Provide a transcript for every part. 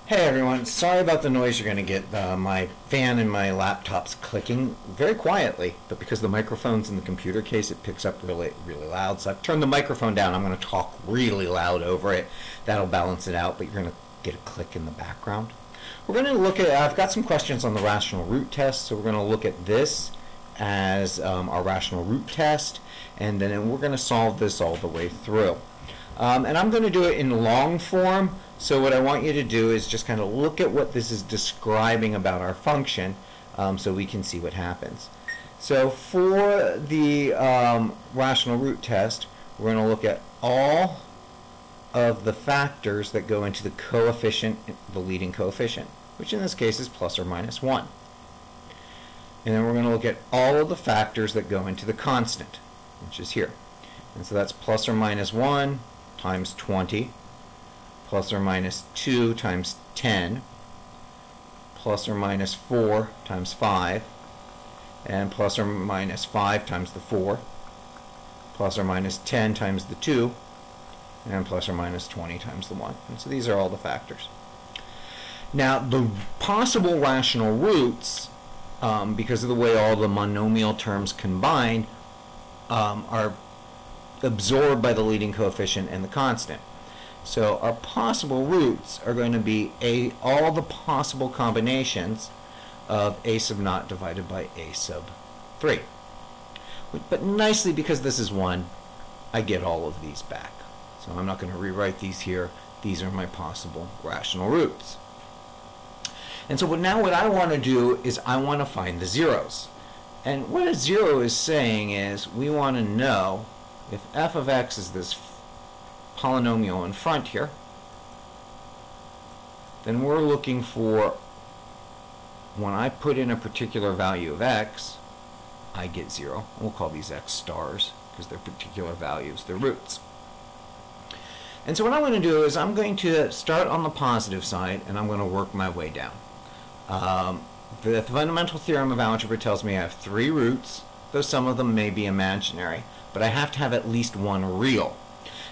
Hey everyone, sorry about the noise you're going to get. My fan in my laptop's clicking very quietly, but because the microphone's in the computer case, it picks up really loud. So I've turned the microphone down. I'm going to talk really loud over it. That'll balance it out, but you're going to get a click in the background. We're going to look at, I've got some questions on the rational root test, so we're going to look at this as our rational root test, and then we're going to solve this all the way through. And I'm going to do it in long form. So what I want you to do is just kind of look at what this is describing about our function so we can see what happens. So for the rational root test, we're going to look at all of the factors that go into the coefficient, the leading coefficient, which in this case is plus or minus 1. And then we're going to look at all of the factors that go into the constant, which is here. And so that's plus or minus 1 times 20. Plus or minus 2 times 10, plus or minus 4 times 5, and plus or minus 5 times the 4, plus or minus 10 times the 2, and plus or minus 20 times the 1. And so these are all the factors. Now the possible rational roots, because of the way all the monomial terms combine, are absorbed by the leading coefficient and the constant. So our possible roots are going to be all the possible combinations of a sub naught divided by a sub 3. But nicely, because this is 1, I get all of these back. So I'm not going to rewrite these here. These are my possible rational roots. And so now what I want to do is I want to find the zeros. And what a zero is saying is we want to know if f of x is this polynomial in front here, then we're looking for, when I put in a particular value of x, I get 0. We'll call these x stars because they're particular values, they're roots. And so what I'm going to do is I'm going to start on the positive side and I'm going to work my way down. The fundamental theorem of algebra tells me I have 3 roots, though some of them may be imaginary, but I have to have at least one real.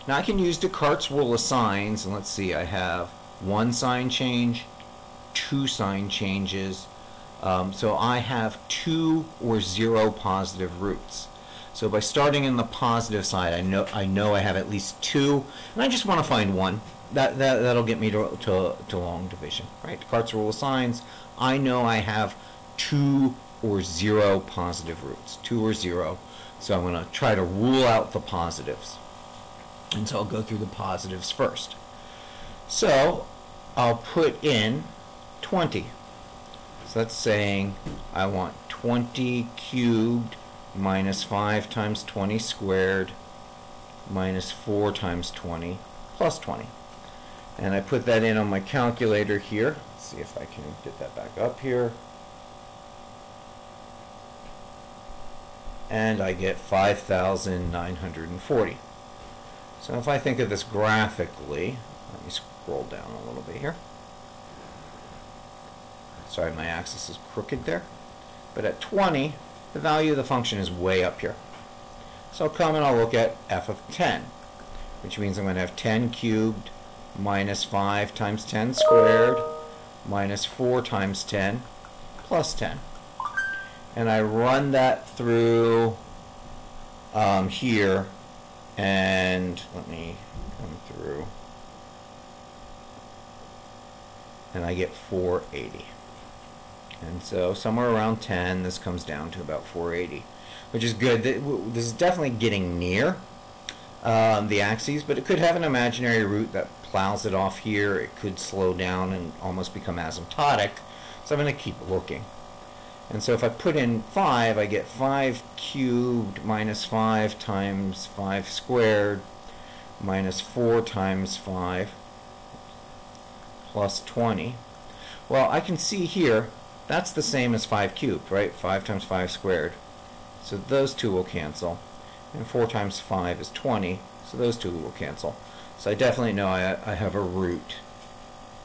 Now I can use Descartes' rule of signs, and let's see, I have 1 sign change, 2 sign changes, so I have 2 or 0 positive roots. So by starting in the positive side, I know I have at least 2, and I just want to find 1. That'll get me to long division, right? Descartes' rule of signs, I know I have 2 or 0 positive roots, 2 or 0, so I'm going to try to rule out the positives. And so I'll go through the positives first. So I'll put in 20. So that's saying I want 20 cubed minus 5 times 20 squared minus 4 times 20 plus 20. And I put that in on my calculator here. Let's see if I can get that back up here. And I get 5,940. So if I think of this graphically, let me scroll down a little bit here. Sorry, my axis is crooked there. But at 20, the value of the function is way up here. So I'll come and I'll look at f of 10, which means I'm going to have 10 cubed minus 5 times 10 squared minus 4 times 10 plus 10. And I run that through here. And let me come through, and I get 480. And so somewhere around 10, this comes down to about 480, which is good. This is definitely getting near the axes, but it could have an imaginary root that plows it off here. It could slow down and almost become asymptotic, so I'm going to keep looking. And so if I put in 5, I get 5 cubed minus 5 times 5 squared minus 4 times 5 plus 20. Well, I can see here that's the same as 5 cubed, right? 5 times 5 squared. So those two will cancel. And 4 times 5 is 20, so those two will cancel. So I definitely know I have a root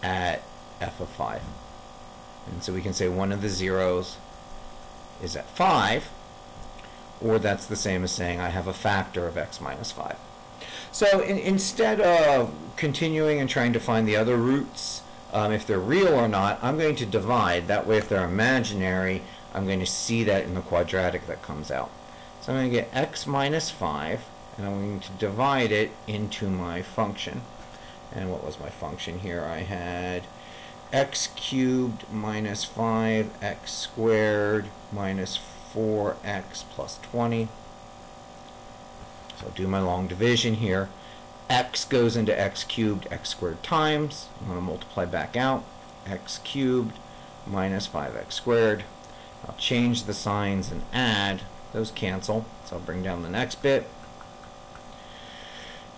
at f of 5. And so we can say one of the zeros is at 5, or that's the same as saying I have a factor of x minus 5. So instead of continuing and trying to find the other roots, if they're real or not, I'm going to divide. That way, if they're imaginary, I'm going to see that in the quadratic that comes out. So I'm going to get x minus 5, and I'm going to divide it into my function. And what was my function here? I had x cubed minus 5x squared minus 4x plus 20. So I'll do my long division here. X goes into x cubed, x squared times. I'm going to multiply back out. X cubed minus 5x squared. I'll change the signs and add. Those cancel. So I'll bring down the next bit.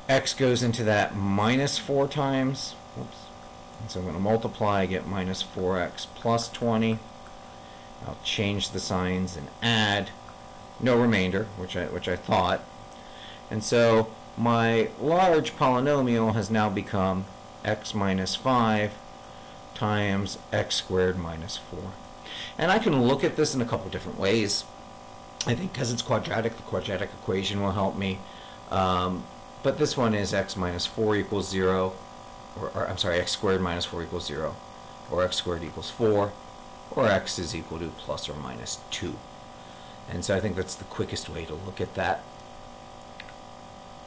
X goes into that minus 4 times. Oops. And so I'm going to multiply, get minus 4x plus 20. I'll change the signs and add. No remainder, which I thought. And so my large polynomial has now become x minus 5 times x squared minus 4. And I can look at this in a couple different ways. I think because it's quadratic, the quadratic equation will help me. But this one is x minus 4 equals 0, or I'm sorry, x squared minus 4 equals 0, or x squared equals 4, or x is equal to plus or minus 2. And so I think that's the quickest way to look at that.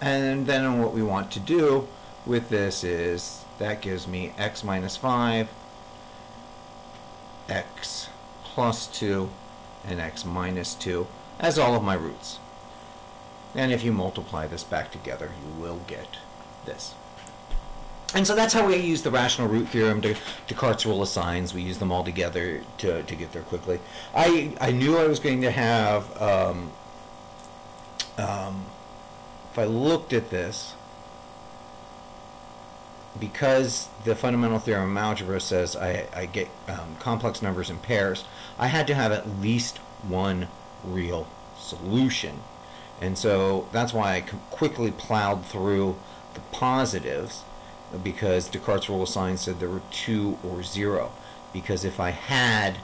And then what we want to do with this is, that gives me x minus 5, x plus 2, and x minus 2 as all of my roots. And if you multiply this back together, you will get this. And so that's how we use the rational root theorem, Descartes' rule of signs. We use them all together to get there quickly. I knew I was going to have, if I looked at this, because the fundamental theorem of algebra says I get complex numbers in pairs, I had to have at least one real solution. And so that's why I quickly plowed through the positives, because Descartes' rule of signs said there were 2 or 0. Because if I had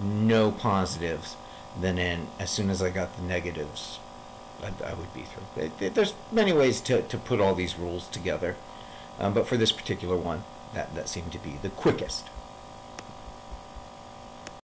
no positives, then as soon as I got the negatives, I would be through. There's many ways to put all these rules together, but for this particular one, that seemed to be the quickest.